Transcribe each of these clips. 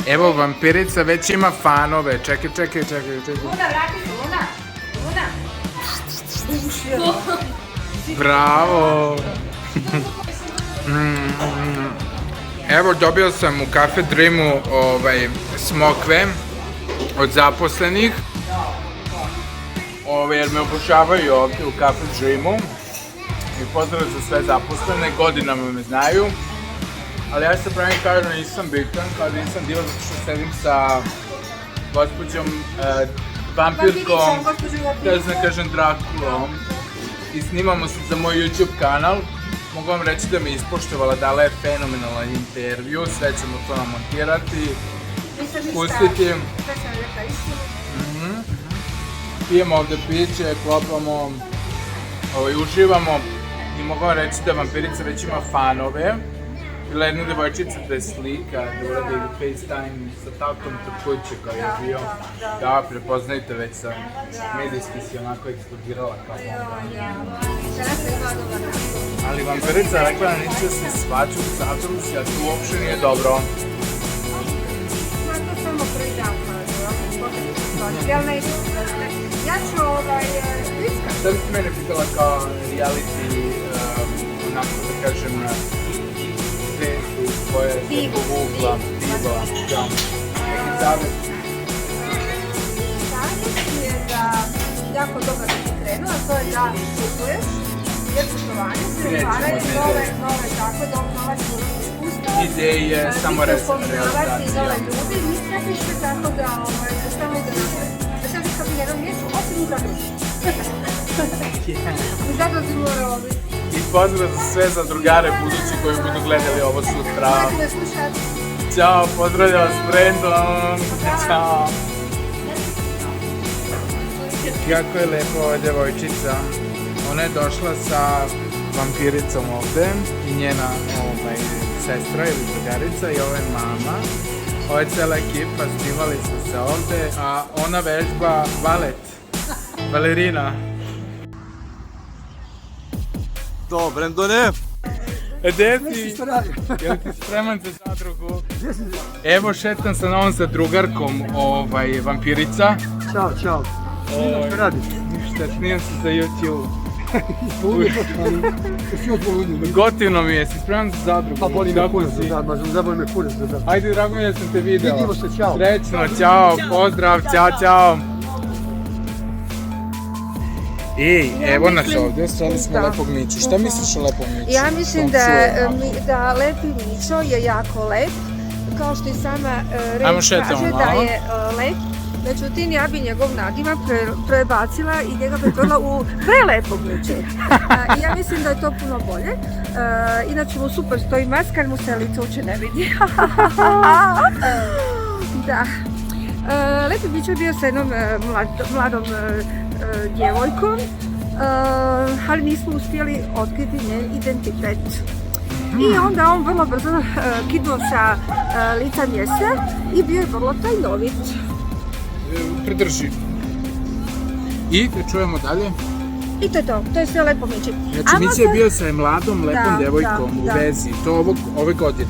Evo, vampirica već ima fanove. Čekaj. Luna, vrati se, Luna. Bravo. Evo, dobio sam u Cafe Dreamu smokve od zaposlenih. Jer me obožavaju ovdje u Cafe Dreamu. I pozdrav za sve zaposlene, godinama me znaju. Ali ja se pravim kao da nisam bitan, kao da nisam diva zato što sedim sa gospođom vampirkom, da kažem Drakulom. I snimamo se za moj YouTube kanal. Mogu vam reći da me ispoštovala, dala je fenomenalan intervju, sve ćemo to namontirati, pustiti. Pijemo ovdje piće, klopamo, uživamo i mogu vam reći da vampirica već ima fanove. Bila jedna devojčica da je slika, da uradi FaceTime sa tatom Trkuće koji je bio. Da, prepoznajte već sam, medijski si onako eksplodirala kao onda. Ali vampirica je rekla da neće da se svađu u Zadruzi, a to uopšte nije dobro. Ma to samo prvi dan kažu, ja neću ja ću iskat. Sada ti mene pitala kao reality, onako da kažem, koja je povukla, diva, da. Neki savjet? Savjet je da jako dobro da si krenula, to je da putuješ, jer putovanje se otvaraju nove tako, nova iskustva. Ideje, samo realizacija. I nove ljudi, mislim da piše tako da samo ide napred. Da sam bih kao bi jednom mjestu, osim u Zadruzi. U Zadruzi mora biti. I pozdrav za sve zadrugare budući koji budu gledali ovo sutra. Ćao, pozdravljam vas Brendon. Ćao. Jako je lepo ova djevojčica. Ona je došla sa vampiricom ovde i njena sestra ili drugarica i ovo je mama. Ovo je cela ekipa, snimali su se ovde, a ona vežba balet. Balerina. To, Brendone! Gde si? Jel ti spreman za zadrugu? Evo šetam sa novom zadrugarkom, vampirica. Ćao. Što radiš? Ništa, snimam se za YouTube. Što je Gotivno mi je, si spreman za zadrugu? Pa boli me kurac za zadrugu, zaboli me kurac za zadrugu. Ajde, drago mi je da sam te video. Vidimo se, ćao. Srećno, ćao, pozdrav, ćao. Ej, evo nas ovdje, stali smo Lepog Miću. Šta misliš o Lepom Miću? Ja mislim da Lepi Mićo je jako lep, kao što i sama reč kaže da je lep. Međutim, ja bi njegov nadimak prebacila i njega pretvorila u prelepog Miće. I ja mislim da je to puno bolje. Inače mu super stoji maska, mu se lice uopće ne vidi. Da. Lepi Mićo je bio sa jednom mladom djevojkom, ali nismo uspjeli otkriti njen identitet. I onda on vrlo brzo kinuo sa lica mjesta i bio je vrlo tajnovit. Pridrži. I te čujemo dalje. I to je to, to je sve Lepo Miće. Znači Miće je bio sa mladom, lepom djevojkom u vezi, to ove godine.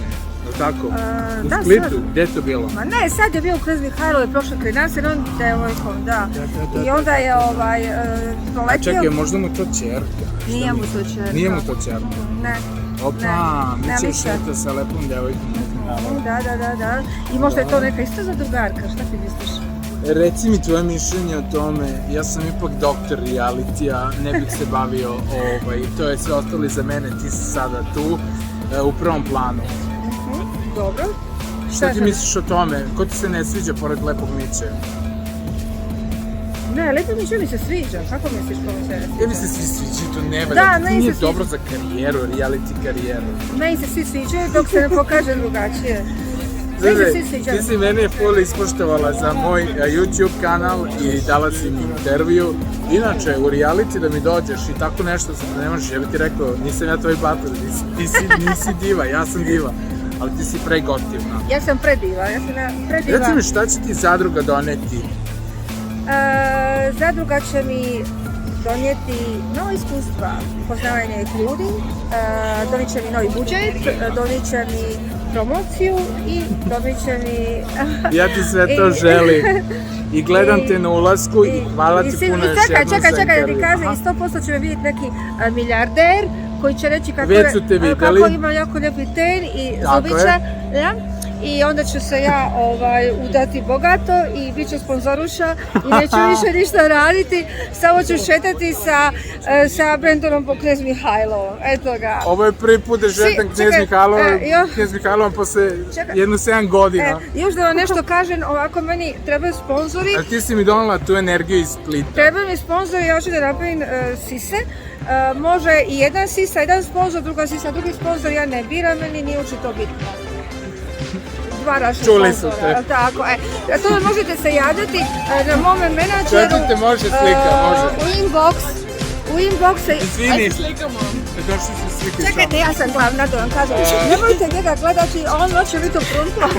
Tako? U Splitu? Gdje je to bilo? Ma ne, sad je bio u Knez Mihajlove, prošle kraj nas, jer on devojkom, da. I onda je poletio... Čekaj, možda mu to čerka? Nije mu to čerka. Nije mu to čerka? Ne. Opa, Miće šeta sa lepom djevojkom. Da. I možda je to neka isto zadrugarka, šta ti misliš? Reci mi tvoje mišljenje o tome, ja sam ipak doktor reality-a, ne bih se bavio to je sve ostalo za mene, ti si sada tu, u prvom planu. Dobro. Šta ti misliš o tome? Ko ti se ne sviđa pored Lepog Miće? Ne, Lepi Miće mi se sviđa. Kako misliš ko mi se ne sviđa? Ja mi se svi sviđa, to ne valja. To nije dobro za karijeru, reality karijeru. Meni se svi sviđaju dok se ne pokaže drugačije. Ti si mene full ispoštovala za moj YouTube kanal i dala si mi intervju. Inače, u reality da mi dođeš i tako nešto se ne možeš, ja bih ti rekao, nisam ja tvoj bater, nisi diva, ja sam diva. Ali ti si pregotivna. Ja sam prediva, Reci mi šta će ti zadruga doneti? Zadruga će mi donijeti nova iskustva, poznavanje ljudi, donijet će mi novi budžet, donijet će mi promociju i dobit će mi... Ja ti sve to želim. I gledam te na ulasku i hvala ti puno još jednom za Čekaj, da intervju. ti kažem, i 100% će me vidjeti neki milijarder koji će reći kako ima jako lijepi ten i zubića. I onda ću se ja udati bogato i bit ću sponzoruša i neću više ništa raditi, samo ću šetati sa Brendanom po Knez Mihajlovom, eto ga. Ovo je prvi put da šetam Knez Mihajlovom posle 7 godina. Još da vam nešto kažem, ovako meni trebaju sponzori. Ali ti si mi donala tu energiju iz Splita. Trebaju mi sponzori, ja ću da napravim sise. Može i jedan sisa, jedan sponzor, druga sisa, drugi sponzor, ja ne biram, meni nije uopće to bitno. Dva rašna sponzora, tako, to možete se javljati na mome menadžeru. Čekajte, može slika, može. U inboxe. Izvini. Došli se slike. Čekajte, ja sam glavna da vam kažem. Nemojte njega gledati, on hoće biti u prunku.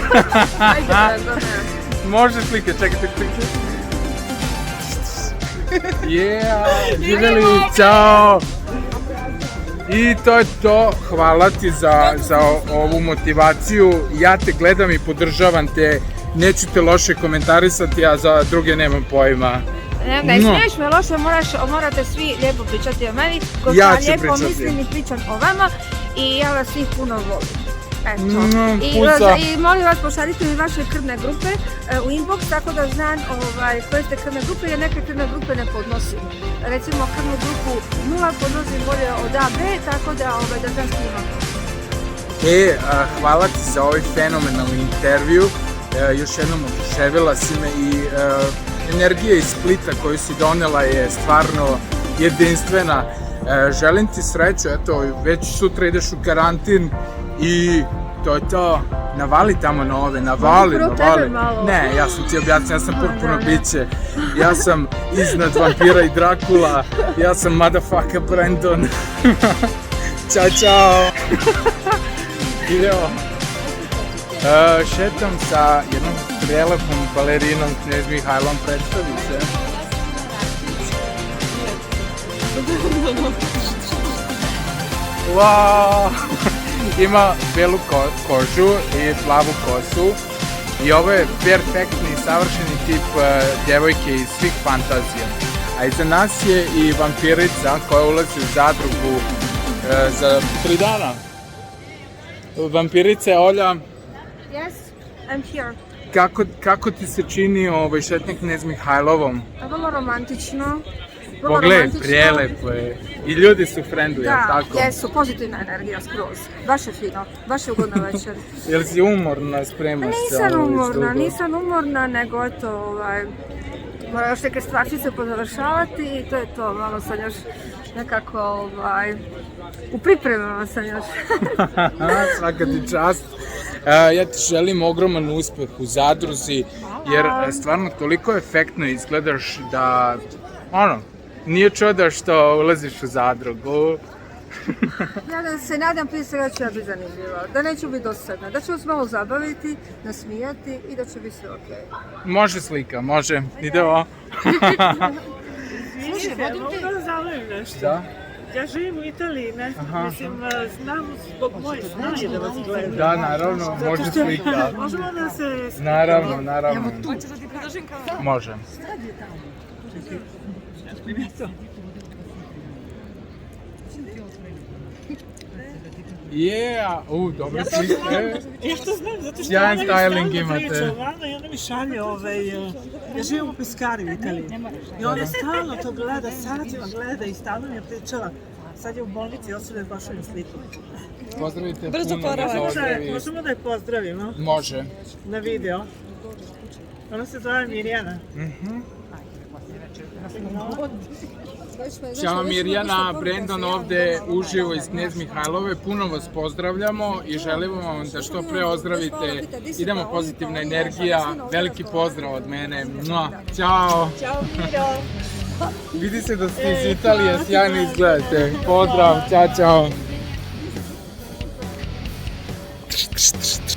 Može slike, čekajte. Živjeli, čao. I to je to, hvala ti za ovu motivaciju, ja te gledam i podržavam te, neću te loše komentarisati, a za druge nemam pojma. Ne smiješ me loše, morate svi lijepo pričati o meni, ko ja sam lijepo mislim i pričam o vama i ja vas svih puno volim. I molim vas, pošaljite mi vaše krvne grupe u inbox, tako da znam koje ste krvne grupe, jer neke krvne grupe ne podnosim. Recimo krvnu grupu 0 podnosim bolje od AB, tako da znam s njima. Hvala ti za ovaj fenomenalni intervju, još jednom oduševila si me i energija iz Splita koju si donela je stvarno jedinstvena. Želim ti sreću, eto, već sutra ideš u karantin i to je to, navali tamo na ove, navali. Ne, ja sam ti objasnio, ja sam potpuno biće, ja sam iznad vampira i Drakula, ja sam motherfucker Brandon. Ćao. Idemo. Šetam sa jednom prelepom balerinom Knez Mihajlom, predstavi se. Wow. Ima belu kožu i plavu kosu i ovo je perfektni, savršeni tip djevojke iz svih fantazija. A iza nas je i vampirica koja ulazi u zadrugu za 3 dana. Vampirica je Olja. Yes, I'm here. Kako ti se čini šetnje Knez Mihajlovom? Vrlo romantično. Pogledaj, prijelepo je. I ljudi su friendly, jel tako? Da, jesu, pozitivna energija skroz. Baš je fino, baš je ugodna večer. Jel si umorna, spremaš se? Nisam umorna, nego eto, moram još neke stvarčice pozavršavati i to je to, malo sam još nekako, u pripremama sam još. Svaka ti čast. Ja ti želim ogroman uspeh u zadruzi, jer stvarno toliko efektno izgledaš da, nije čudo što ulaziš u zadrugu. Ja se nadam prije svega da ću ja biti zanimljiva, da neću biti dosadna, da ću vas malo zabaviti, nasmijati i da će biti sve okej. Može slika, može, ide ovo. Slušajte, mogu da zavljam nešto? Da? Ja živim u Italiji, ne znam zbog moje snage da vas gledam. Da, naravno, može slika. Možemo da se... Naravno. Hoćeš da ti podržim kao? Može. Dobro slike. Ja što znam, zato što Sjajan ona mi styling stalno imate. priča o vama i ona mi šalje ja živim u Peskari u Italiji. I ona stalno to gleda, satima gleda i stalno mi je pričala. Sad je u bolnici, osuda je pošao im sliku. Pozdravite Brzo puno da pozdravi. Možemo da je pozdravimo? Može. Na video. Ona se zove Mirjana. Ćao Mirjana, Brandon ovdje uživo iz Knez Mihajlove, puno vas pozdravljamo i želimo vam da što pre ozdravite, idemo pozitivna energija, veliki pozdrav od mene, ćao! Ćao Miro! Vidi se da ste iz Italije, sjajno izgledate, pozdrav, ćao!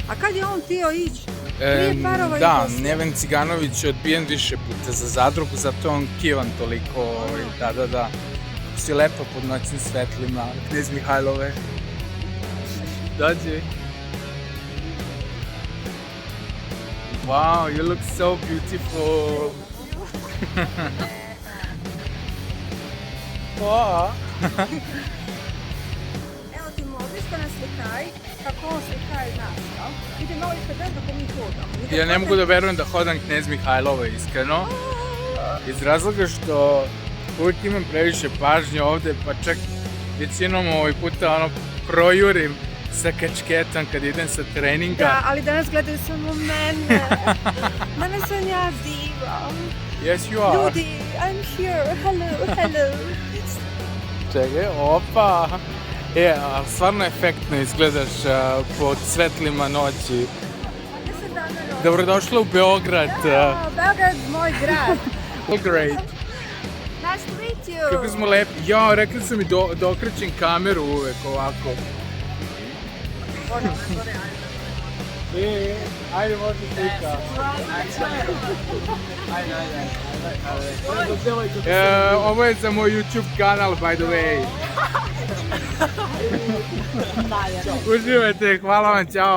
A kad je on htio ići? Da, Neven Ciganović je odbijen više puta za zadrugu, zato on kivan toliko, da. Si lepa pod noćnim svetlima, Knez Mihajlove. Dođi. Wow, you look so beautiful. Oh. Evo ti Modiska na slikaj, kako on slikaj nas, jel? Idem malo ispred nas kako mi hodamo. Ja ne mogu da verujem da hodam Knez Mihajlova, iskreno. Iz razloga što uvijek imam previše pažnje ovde, pa čak većinom ovaj puta ono projurim sa kačketom kad idem sa treninga. Da, ali danas gledaju samo mene. Mene sam ja diva. Yes, you are. Ljudi, I'm here. Hello, hello. Čekaj, opa. Ali stvarno efektno izgledaš pod svetlima noći. Dobrodošla u Beograd. Beograd, moj grad. Great. Nice to meet you. Kako smo lepi. Ja, rekli su mi da okrećem kameru uvek ovako. Ajde, možda slika. Ovo je za moj YouTube kanal, by the way. Uživajte, hvala vam, ćao.